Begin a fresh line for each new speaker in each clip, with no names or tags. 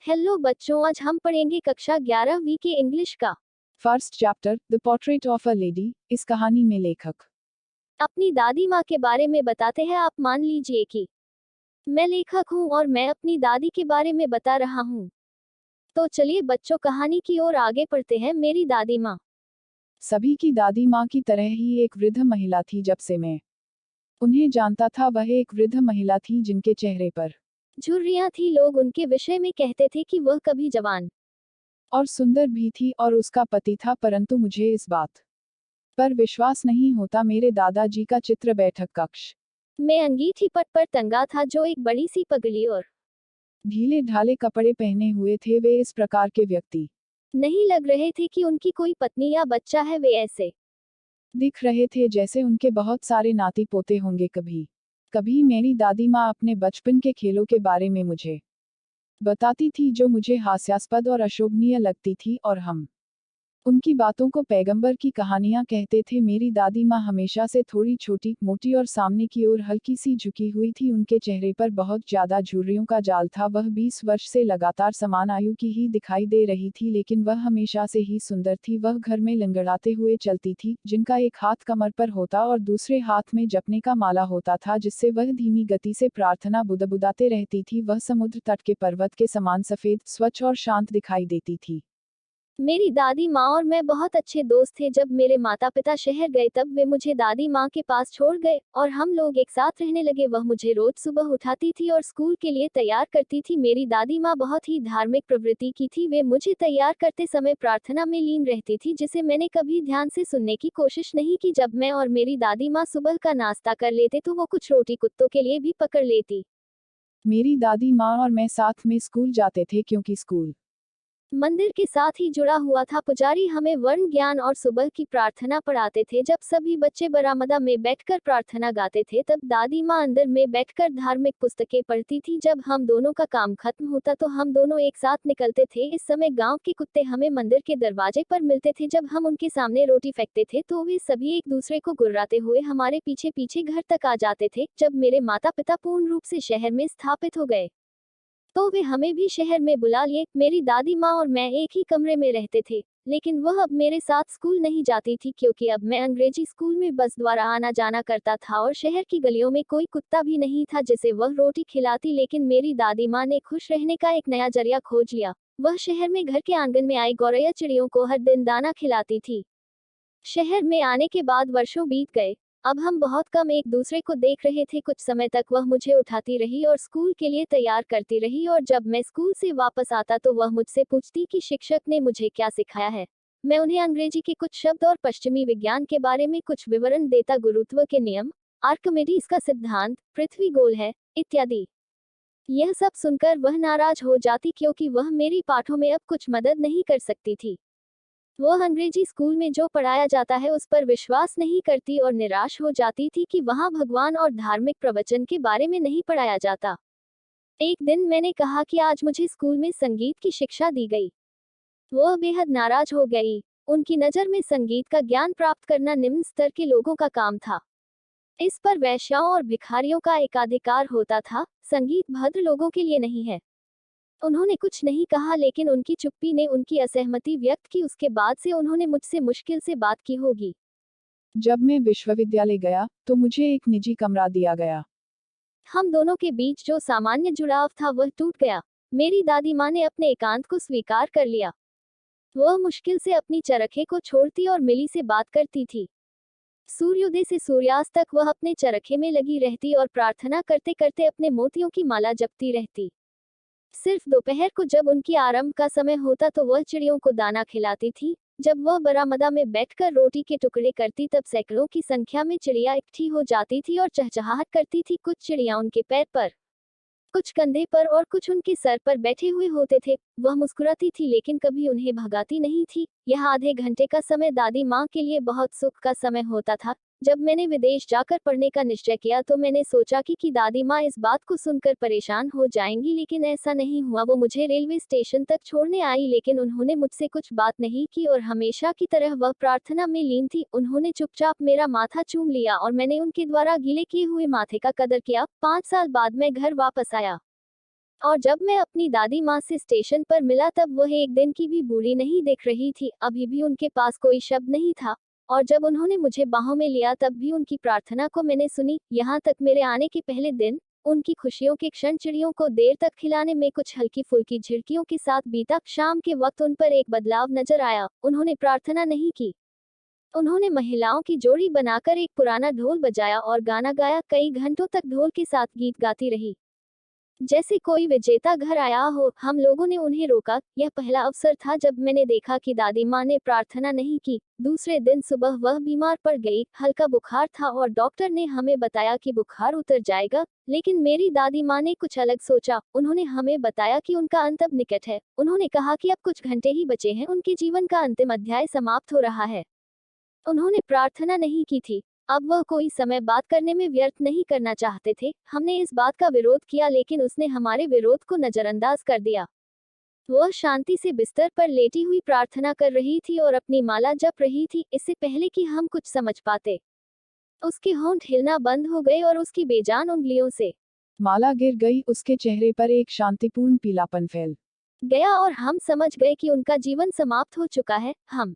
Hello बच्चों, आज हम पढ़ेंगे कक्षा 11वीं के इंग्लिश का।
First chapter the portrait of a lady. इस कहानी में लेखक
अपनी दादी माँ के बारे में बताते हैं। आप मान लीजिए कि मैं लेखक हूँ और मैं अपनी दादी के बारे में बता रहा हूँ। तो चलिए बच्चों, कहानी की ओर आगे बढ़ते हैं। मेरी दादी माँ
सभी की दादी माँ की तरह ही एक वृद्ध महिला थी। जब से मैं उन्हें जानता था, वह एक वृद्ध महिला थी जिनके चेहरे पर
झुर्रियाँ थी। लोग उनके विषय में कहते थे कि वह कभी जवान
और सुंदर भी थी और उसका पति था, परंतु मुझे इस बात पर विश्वास नहीं होता। मेरे दादाजी का चित्र बैठक कक्ष
में अंगीठी पट पर टंगा था, जो एक बड़ी सी पगड़ी और
ढीले ढाले कपड़े पहने हुए थे। वे इस प्रकार के व्यक्ति
नहीं लग रहे थे कि उनकी कोई पत्नी या बच्चा है। वे ऐसे
दिख रहे थे जैसे उनके बहुत सारे नाती पोते होंगे। कभी कभी मेरी दादी माँ अपने बचपन के खेलों के बारे में मुझे बताती थी, जो मुझे हास्यास्पद और अशोभनीय लगती थी, और हम उनकी बातों को पैगंबर की कहानियां कहते थे। मेरी दादी माँ हमेशा से थोड़ी छोटी मोटी और सामने की ओर हल्की सी झुकी हुई थी। उनके चेहरे पर बहुत ज्यादा झुर्रियों का जाल था। वह 20 वर्ष से लगातार समान आयु की ही दिखाई दे रही थी, लेकिन वह हमेशा से ही सुंदर थी। वह घर में लंगड़ाते हुए चलती थी, जिनका एक हाथ कमर पर होता और दूसरे हाथ में जपने का माला होता था, जिससे वह धीमी गति से प्रार्थना बुदबुदाते रहती थी। वह समुद्र तट के पर्वत के समान सफेद, स्वच्छ और शांत दिखाई देती थी।
मेरी दादी माँ और मैं बहुत अच्छे दोस्त थे। जब मेरे माता पिता शहर गए तब वे मुझे दादी माँ के पास छोड़ गए और हम लोग एक साथ रहने लगे। वह मुझे रोज सुबह उठाती थी और स्कूल के लिए तैयार करती थी। मेरी दादी माँ बहुत ही धार्मिक प्रवृत्ति की थी। वे मुझे तैयार करते समय प्रार्थना में लीन रहती थी, जिसे मैंने कभी ध्यान से सुनने की कोशिश नहीं की। जब मैं और मेरी दादी माँ सुबह का नाश्ता कर लेते तो वो कुछ रोटी कुत्तों के लिए भी पकड़ लेती।
मेरी दादी माँ और मैं साथ में स्कूल जाते थे, क्योंकि स्कूल
मंदिर के साथ ही जुड़ा हुआ था। पुजारी हमें वर्ण ज्ञान और सुबह की प्रार्थना पढ़ाते थे। जब सभी बच्चे बरामदा में बैठकर प्रार्थना गाते थे, तब दादी माँ अंदर में बैठकर धार्मिक पुस्तकें पढ़ती थी। जब हम दोनों का काम खत्म होता तो हम दोनों एक साथ निकलते थे। इस समय गांव के कुत्ते हमें मंदिर के दरवाजे पर मिलते थे। जब हम उनके सामने रोटी फेंकते थे तो वे सभी एक दूसरे को गुर्राते हुए हमारे पीछे पीछे घर तक आ जाते थे। जब मेरे माता पिता पूर्ण रूप से शहर में स्थापित हो गए तो वे हमें भी शहर में बुला लिए। मेरी दादी माँ और मैं एक ही कमरे में रहते थे, लेकिन वह अब मेरे साथ स्कूल नहीं जाती थी, क्योंकि अब मैं अंग्रेजी स्कूल में बस द्वारा आना जाना करता था और शहर की गलियों में कोई कुत्ता भी नहीं था जिसे वह रोटी खिलाती। लेकिन मेरी दादी माँ ने खुश रहने का एक नया जरिया खोज लिया। वह शहर में घर के आंगन में आई गौरैया चिड़ियों को हर दिन दाना खिलाती थी। शहर में आने के बाद वर्षों बीत गए। अब हम बहुत कम एक दूसरे को देख रहे थे। कुछ समय तक वह मुझे उठाती रही और स्कूल के लिए तैयार करती रही, और जब मैं स्कूल से वापस आता तो वह मुझसे पूछती कि शिक्षक ने मुझे क्या सिखाया है। मैं उन्हें अंग्रेजी के कुछ शब्द और पश्चिमी विज्ञान के बारे में कुछ विवरण देता। गुरुत्व के नियम, आर्किमिडीज का सिद्धांत, पृथ्वी गोल है, इत्यादि। यह सब सुनकर वह नाराज हो जाती, क्योंकि वह मेरी पाठों में अब कुछ मदद नहीं कर सकती थी। वह अंग्रेजी स्कूल में जो पढ़ाया जाता है उस पर विश्वास नहीं करती और निराश हो जाती थी कि वहां भगवान और धार्मिक प्रवचन के बारे में नहीं पढ़ाया जाता। एक दिन मैंने कहा कि आज मुझे स्कूल में संगीत की शिक्षा दी गई। वह बेहद नाराज हो गई। उनकी नज़र में संगीत का ज्ञान प्राप्त करना निम्न स्तर के लोगों का काम था। इस पर वैश्याओं और भिखारियों का एकाधिकार होता था। संगीत भद्र लोगों के लिए नहीं है। उन्होंने कुछ नहीं कहा, लेकिन उनकी चुप्पी ने उनकी असहमति व्यक्त की। उसके बाद से उन्होंने मुझसे मुश्किल से बात की होगी।
जब मैं विश्वविद्यालय गया तो मुझे एक निजी कमरा दिया गया।
हम दोनों के बीच जो सामान्य जुड़ाव था वह टूट गया। मेरी दादी माँ ने अपने एकांत को स्वीकार कर लिया। वह मुश्किल से अपनी चरखे को छोड़ती और मिली से बात करती थी। सूर्योदय से सूर्यास्त तक वह अपने चरखे में लगी रहती और प्रार्थना करते करते अपने मोतियों की माला जपती रहती। सिर्फ दोपहर को जब उनकी आरंभ का समय होता तो वह चिड़ियों को दाना खिलाती थी। जब वह बरामदा में बैठकर रोटी के टुकड़े करती तब सैकड़ों की संख्या में चिड़िया इकट्ठी हो जाती थी और चहचहाहट करती थी। कुछ चिड़िया उनके पैर पर, कुछ कंधे पर और कुछ उनके सर पर बैठे हुए होते थे। वह मुस्कुराती थी, लेकिन कभी उन्हें भगाती नहीं थी। यह आधे घंटे का समय दादी माँ के लिए बहुत सुख का समय होता था। जब मैंने विदेश जाकर पढ़ने का निश्चय किया तो मैंने सोचा कि दादी माँ इस बात को सुनकर परेशान हो जाएंगी, लेकिन ऐसा नहीं हुआ। वो मुझे रेलवे स्टेशन तक छोड़ने आई, लेकिन उन्होंने मुझसे कुछ बात नहीं की और हमेशा की तरह वह प्रार्थना में लीन थी। उन्होंने चुपचाप मेरा माथा चूम लिया और मैंने उनके द्वारा गीले किए हुए माथे का कदर किया। 5 साल बाद मैं घर वापस आया। और जब मैं अपनी दादी माँ से स्टेशन पर मिला तब वह एक दिन की भी बूढ़ी नहीं दिख रही थी, अभी भी उनके पास कोई शब्द नहीं था। और जब उन्होंने मुझे बाहों में लिया तब भी उनकी प्रार्थना को मैंने सुनी, यहाँ तक मेरे आने के पहले दिन उनकी खुशियों के क्षण चिड़ियों को देर तक खिलाने में कुछ हल्की फुल्की झिड़कियों के साथ बीता। शाम के वक्त उन पर एक बदलाव नजर आया, उन्होंने प्रार्थना नहीं की। उन्होंने महिलाओं की जोड़ी बनाकर एक पुराना ढोल बजाया और गाना गाया, कई घंटों तक ढोल के साथ गीत गाती रही, जैसे कोई विजेता घर आया हो। हम लोगों ने उन्हें रोका, यह पहला अवसर था जब मैंने देखा कि दादी माँ ने प्रार्थना नहीं की। दूसरे दिन सुबह वह बीमार पड़ गई, हल्का बुखार था और डॉक्टर ने हमें बताया कि बुखार उतर जाएगा, लेकिन मेरी दादी माँ ने कुछ अलग सोचा। उन्होंने हमें बताया कि उनका अंत अब निकट है। उन्होंने कहा कि अब कुछ घंटे ही बचे हैं, उनके जीवन का अंतिम अध्याय समाप्त हो रहा है। उन्होंने प्रार्थना नहीं की थी, अब वह कोई समय बात करने में व्यर्थ नहीं करना चाहते थे। हमने इस बात का विरोध किया लेकिन उसने हमारे विरोध को नजरअंदाज कर दिया। वह शांति से बिस्तर पर लेटी हुई प्रार्थना कर रही थी और अपनी माला जप रही थी, इससे पहले कि हम कुछ समझ पाते। उसके होंठ हिलना बंद हो गए और उसकी बेजान उंगलियों से
माला गिर गई, उसके चेहरे पर एक शांतिपूर्ण पीलापन फैल
गया और हम समझ गए कि उनका जीवन समाप्त हो चुका है। हम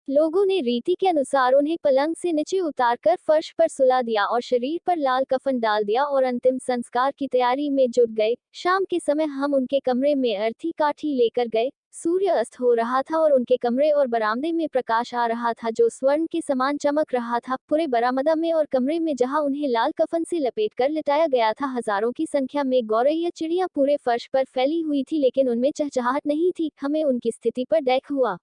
लोगों ने रीति के अनुसार उन्हें पलंग से नीचे उतारकर फर्श पर सुला दिया और शरीर पर लाल कफन डाल दिया और अंतिम संस्कार की तैयारी में जुट गए। शाम के समय हम उनके कमरे में अर्थी काठी लेकर गए। सूर्य अस्त हो रहा था और उनके कमरे और बरामदे में प्रकाश आ रहा था जो स्वर्ण के समान चमक रहा था। पूरे बरामदा में और कमरे में जहां उन्हें लाल कफन से लपेटकर लिटाया गया था, हजारों की संख्या में गौरैया चिड़ियां पूरे फर्श पर फैली हुई थी, लेकिन उनमें चहचहाट नहीं थी। हमें उनकी स्थिति पर दैख हुआ।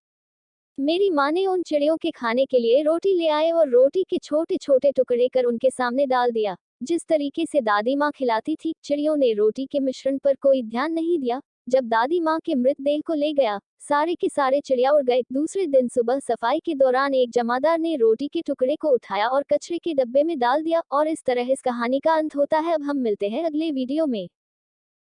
मेरी माँ ने उन चिड़ियों के खाने के लिए रोटी ले आए और रोटी के छोटे छोटे टुकड़े कर उनके सामने डाल दिया। जिस तरीके से दादी माँ खिलाती थी, चिड़ियों ने रोटी के मिश्रण पर कोई ध्यान नहीं दिया। जब दादी माँ के मृतदेह को ले गया, सारे के सारे चिड़िया उड़ गए। दूसरे दिन सुबह सफाई के दौरान एक जमादार ने रोटी के टुकड़े को उठाया और कचरे के डब्बे में डाल दिया और इस तरह इस कहानी का अंत होता है। अब हम मिलते हैं अगले वीडियो में।